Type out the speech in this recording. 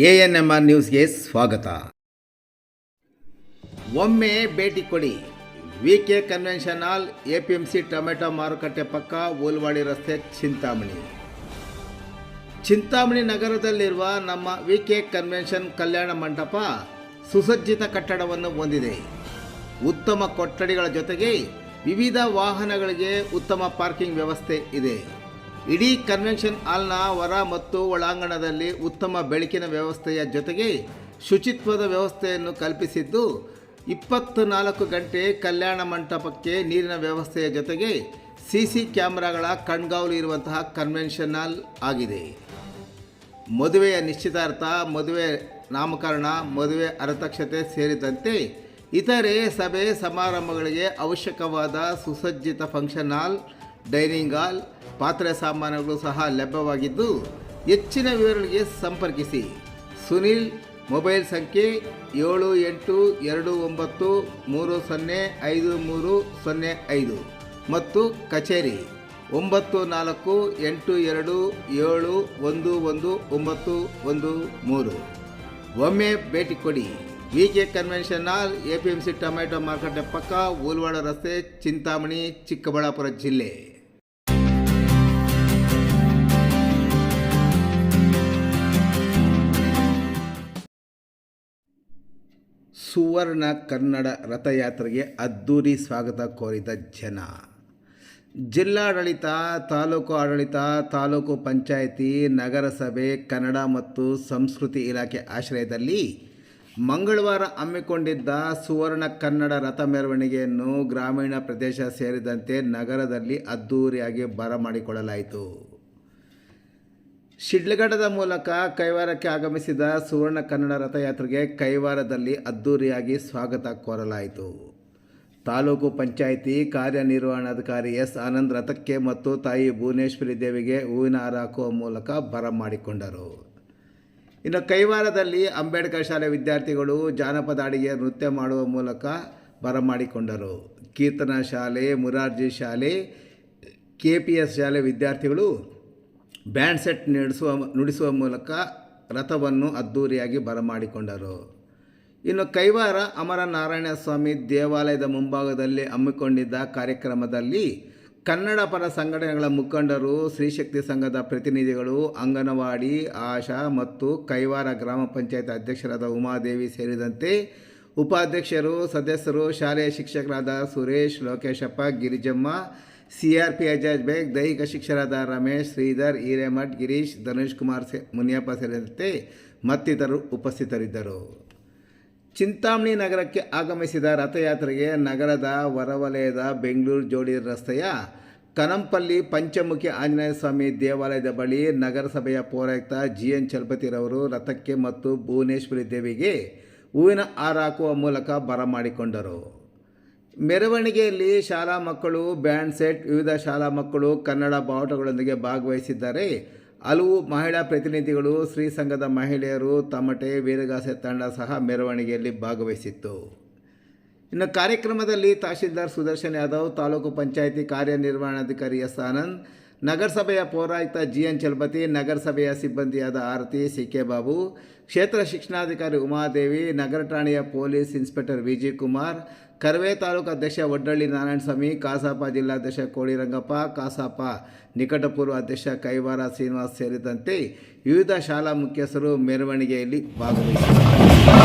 ANMR ನ್ಯೂಸ್ಗೆ ಸ್ವಾಗತ. ಒಮ್ಮೆ ಭೇಟಿ ಕೊಡಿ. ವಿಕೆ ಕನ್ವೆನ್ಷನ್ ಹಾಲ್, APMC ಟೊಮೆಟೊ ಮಾರುಕಟ್ಟೆ ಪಕ್ಕ, ಓಲ್ವಾಡಿ ರಸ್ತೆ, ಚಿಂತಾಮಣಿ ನಗರದಲ್ಲಿರುವ ನಮ್ಮ ವಿಕೆ ಕನ್ವೆನ್ಷನ್ ಕಲ್ಯಾಣ ಮಂಟಪ ಸುಸಜ್ಜಿತ ಕಟ್ಟಡವನ್ನು ಹೊಂದಿದೆ. ಉತ್ತಮ ಕೊಠಡಿಗಳ ಜೊತೆಗೆ ವಿವಿಧ ವಾಹನಗಳಿಗೆ ಉತ್ತಮ ಪಾರ್ಕಿಂಗ್ ವ್ಯವಸ್ಥೆ ಇದೆ. ಇಡೀ ಕನ್ವೆನ್ಷನ್ ಹಾಲ್ನ ಹೊರ ಮತ್ತು ಒಳಾಂಗಣದಲ್ಲಿ ಉತ್ತಮ ಬೆಳಕಿನ ವ್ಯವಸ್ಥೆಯ ಜೊತೆಗೆ ಶುಚಿತ್ವದ ವ್ಯವಸ್ಥೆಯನ್ನು ಕಲ್ಪಿಸಿದ್ದು, 24 ಗಂಟೆ ಕಲ್ಯಾಣ ಮಂಟಪಕ್ಕೆ ನೀರಿನ ವ್ಯವಸ್ಥೆಯ ಜೊತೆಗೆ CC ಕ್ಯಾಮೆರಾಗಳ ಕಣ್ಗಾವಲು ಇರುವಂತಹ ಕನ್ವೆನ್ಷನ್ ಹಾಲ್ ಆಗಿದೆ. ಮದುವೆಯ ನಿಶ್ಚಿತಾರ್ಥ, ಮದುವೆ ನಾಮಕರಣ, ಮದುವೆ ಅರತಕ್ಷತೆ ಸೇರಿದಂತೆ ಇತರೆ ಸಭೆ ಸಮಾರಂಭಗಳಿಗೆ ಅವಶ್ಯಕವಾದ ಸುಸಜ್ಜಿತ ಫಂಕ್ಷನ್ ಹಾಲ್, ಡೈನಿಂಗ್ ಹಾಲ್, ಪಾತ್ರೆ ಸಾಮಾನುಗಳು ಸಹ ಲಭ್ಯವಾಗಿದ್ದು, ಹೆಚ್ಚಿನ ವಿವರಗಳಿಗೆ ಸಂಪರ್ಕಿಸಿ. ಸುನಿಲ್, ಮೊಬೈಲ್ ಸಂಖ್ಯೆ 7829305305 ಮತ್ತು ಕಚೇರಿ 9482721113. ಒಮ್ಮೆ ಭೇಟಿ ಕೊಡಿ. ವಿಕೆ ಕನ್ವೆನ್ಷನ್ ಹಾಲ್, APMC ಟೊಮೆಟೊ ಮಾರುಕಟ್ಟೆ ಪಕ್ಕ, ಓಲ್ವಾಡ ರಸ್ತೆ, ಚಿಂತಾಮಣಿ, ಚಿಕ್ಕಬಳ್ಳಾಪುರ ಜಿಲ್ಲೆ. ಸುವರ್ಣ ಕನ್ನಡ ರಥಯಾತ್ರೆಗೆ ಅದ್ಧೂರಿ ಸ್ವಾಗತ ಕೋರಿದ ಜನ. ಜಿಲ್ಲಾಡಳಿತ, ತಾಲೂಕು ಆಡಳಿತ, ತಾಲೂಕು ಪಂಚಾಯಿತಿ, ನಗರಸಭೆ, ಕನ್ನಡ ಮತ್ತು ಸಂಸ್ಕೃತಿ ಇಲಾಖೆ ಆಶ್ರಯದಲ್ಲಿ ಮಂಗಳವಾರ ಹಮ್ಮಿಕೊಂಡಿದ್ದ ಸುವರ್ಣ ಕನ್ನಡ ರಥ ಮೆರವಣಿಗೆಯನ್ನು ಗ್ರಾಮೀಣ ಪ್ರದೇಶ ಸೇರಿದಂತೆ ನಗರದಲ್ಲಿ ಅದ್ಧೂರಿಯಾಗಿ ಬರಮಾಡಿಕೊಳ್ಳಲಾಯಿತು. ಶಿಡ್ಲಘಟ್ಟದ ಮೂಲಕ ಕೈವಾರಕ್ಕೆ ಆಗಮಿಸಿದ ಸುವರ್ಣ ಕನ್ನಡ ರಥಯಾತ್ರೆಗೆ ಕೈವಾರದಲ್ಲಿ ಅದ್ಧೂರಿಯಾಗಿ ಸ್ವಾಗತ ಕೋರಲಾಯಿತು. ತಾಲೂಕು ಪಂಚಾಯಿತಿ ಕಾರ್ಯನಿರ್ವಹಣಾಧಿಕಾರಿ S. ಆನಂದ್ ರಥಕ್ಕೆ ಮತ್ತು ತಾಯಿ ಭುವನೇಶ್ವರಿ ದೇವಿಗೆ ಹೂವಿನ ಹಾರ ಹಾಕುವ ಮೂಲಕ ಬರಮಾಡಿಕೊಂಡರು. ಇನ್ನು ಕೈವಾರದಲ್ಲಿ ಅಂಬೇಡ್ಕರ್ ಶಾಲೆ ವಿದ್ಯಾರ್ಥಿಗಳು ಜಾನಪದ ಹಾಡಿಗೆ ನೃತ್ಯ ಮಾಡುವ ಮೂಲಕ ಬರಮಾಡಿಕೊಂಡರು. ಕೀರ್ತನಾ ಶಾಲೆ, ಮುರಾರ್ಜಿ ಶಾಲೆ, KPS ಶಾಲೆ ವಿದ್ಯಾರ್ಥಿಗಳು ಬ್ಯಾಂಡ್ ಸೆಟ್ ನುಡಿಸುವ ಮೂಲಕ ರಥವನ್ನು ಅದ್ಧೂರಿಯಾಗಿ ಬರಮಾಡಿಕೊಂಡರು. ಇನ್ನು ಕೈವಾರ ಅಮರನಾರಾಯಣ ಸ್ವಾಮಿ ದೇವಾಲಯದ ಮುಂಭಾಗದಲ್ಲಿ ಹಮ್ಮಿಕೊಂಡಿದ್ದ ಕಾರ್ಯಕ್ರಮದಲ್ಲಿ ಕನ್ನಡ ಪರ ಸಂಘಟನೆಗಳ ಮುಖಂಡರು, ಸ್ತ್ರೀಶಕ್ತಿ ಸಂಘದ ಪ್ರತಿನಿಧಿಗಳು, ಅಂಗನವಾಡಿ, ಆಶಾ ಮತ್ತು ಕೈವಾರ ಗ್ರಾಮ ಪಂಚಾಯತ್ ಅಧ್ಯಕ್ಷರಾದ ಉಮಾದೇವಿ ಸೇರಿದಂತೆ ಉಪಾಧ್ಯಕ್ಷರು, ಸದಸ್ಯರು, ಶಾಲೆಯ ಶಿಕ್ಷಕರಾದ ಸುರೇಶ್, ಲೋಕೇಶಪ್ಪ, ಗಿರಿಜಮ್ಮ, CRP ಅಜಾಜ್ ಬೇಗ್, ದೈಹಿಕ ಶಿಕ್ಷಕರಾದ ರಮೇಶ್, ಶ್ರೀಧರ್, ಹಿರೇಮಠ್, ಗಿರೀಶ್, ಧನುಷ್ ಕುಮಾರ್, ಮುನಿಯಪ್ಪ ಸೇರಿದಂತೆ ಮತ್ತಿತರರು ಉಪಸ್ಥಿತರಿದ್ದರು. ಚಿಂತಾಮಣಿ ನಗರಕ್ಕೆ ಆಗಮಿಸಿದ ರಥಯಾತ್ರೆಗೆ ನಗರದ ಹೊರವಲಯದ ಬೆಂಗಳೂರು ಜೋಡಿ ರಸ್ತೆಯ ಕನಂಪಲ್ಲಿ ಪಂಚಮುಖಿ ಆಂಜನೇಯ ಸ್ವಾಮಿ ದೇವಾಲಯದ ಬಳಿ ನಗರಸಭೆಯ ಪೌರಾಯುಕ್ತ GN ಚಲಪತಿರವರು ರಥಕ್ಕೆ ಮತ್ತು ಭುವನೇಶ್ವರಿ ದೇವಿಗೆ ಹೂವಿನ ಹಾರ ಹಾಕುವ ಮೂಲಕ ಬರಮಾಡಿಕೊಂಡರು. ಮೆರವಣಿಗೆಯಲ್ಲಿ ಶಾಲಾ ಮಕ್ಕಳು, ಬ್ಯಾಂಡ್ ಸೆಟ್, ವಿವಿಧ ಶಾಲಾ ಮಕ್ಕಳು ಕನ್ನಡ ಬಾವುಟಗಳೊಂದಿಗೆ ಭಾಗವಹಿಸಿದ್ದಾರೆ. ಹಲವು ಮಹಿಳಾ ಪ್ರತಿನಿಧಿಗಳು, ಸ್ತ್ರೀ ಸಂಘದ ಮಹಿಳೆಯರು, ತಮಟೆ, ವೀರಗಾಸೆ ತಂಡ ಸಹ ಮೆರವಣಿಗೆಯಲ್ಲಿ ಭಾಗವಹಿಸಿತ್ತು. ಇನ್ನು ಕಾರ್ಯಕ್ರಮದಲ್ಲಿ ತಹಶೀಲ್ದಾರ್ ಸುದರ್ಶನ್ ಯಾದವ್, ತಾಲೂಕು ಪಂಚಾಯಿತಿ ಕಾರ್ಯನಿರ್ವಹಣಾಧಿಕಾರಿ S. ಆನಂದ್, ನಗರಸಭೆಯ ಪೌರಾಯುಕ್ತ GN ಚಲಪತಿ, ನಗರಸಭೆಯ ಸಿಬ್ಬಂದಿಯಾದ ಆರತಿ, CK ಬಾಬು, ಕ್ಷೇತ್ರ ಶಿಕ್ಷಣಾಧಿಕಾರಿ ಉಮಾದೇವಿ, ನಗರ ಠಾಣೆಯ police inspector VG Kumar, Karave taluk ಅಧ್ಯಕ್ಷ ಒಡ್ಡಳ್ಳಿ ನಾರಾಯಣಸ್ವಾಮಿ, ಕಸಾಪ ಜಿಲ್ಲಾಧ್ಯಕ್ಷ ಕೋಡಿರಂಗಪ್ಪ, ಕಸಾಪ ನಿಕಟಪೂರ್ವ ಅಧ್ಯಕ್ಷ ಕೈವಾರ ಶ್ರೀನಿವಾಸ್ ಸೇರಿದಂತೆ ವಿವಿಧ ಶಾಲಾ ಮುಖ್ಯಸ್ಥರು ಮೆರವಣಿಗೆಯಲ್ಲಿ ಭಾಗವಹಿಸಿದರು.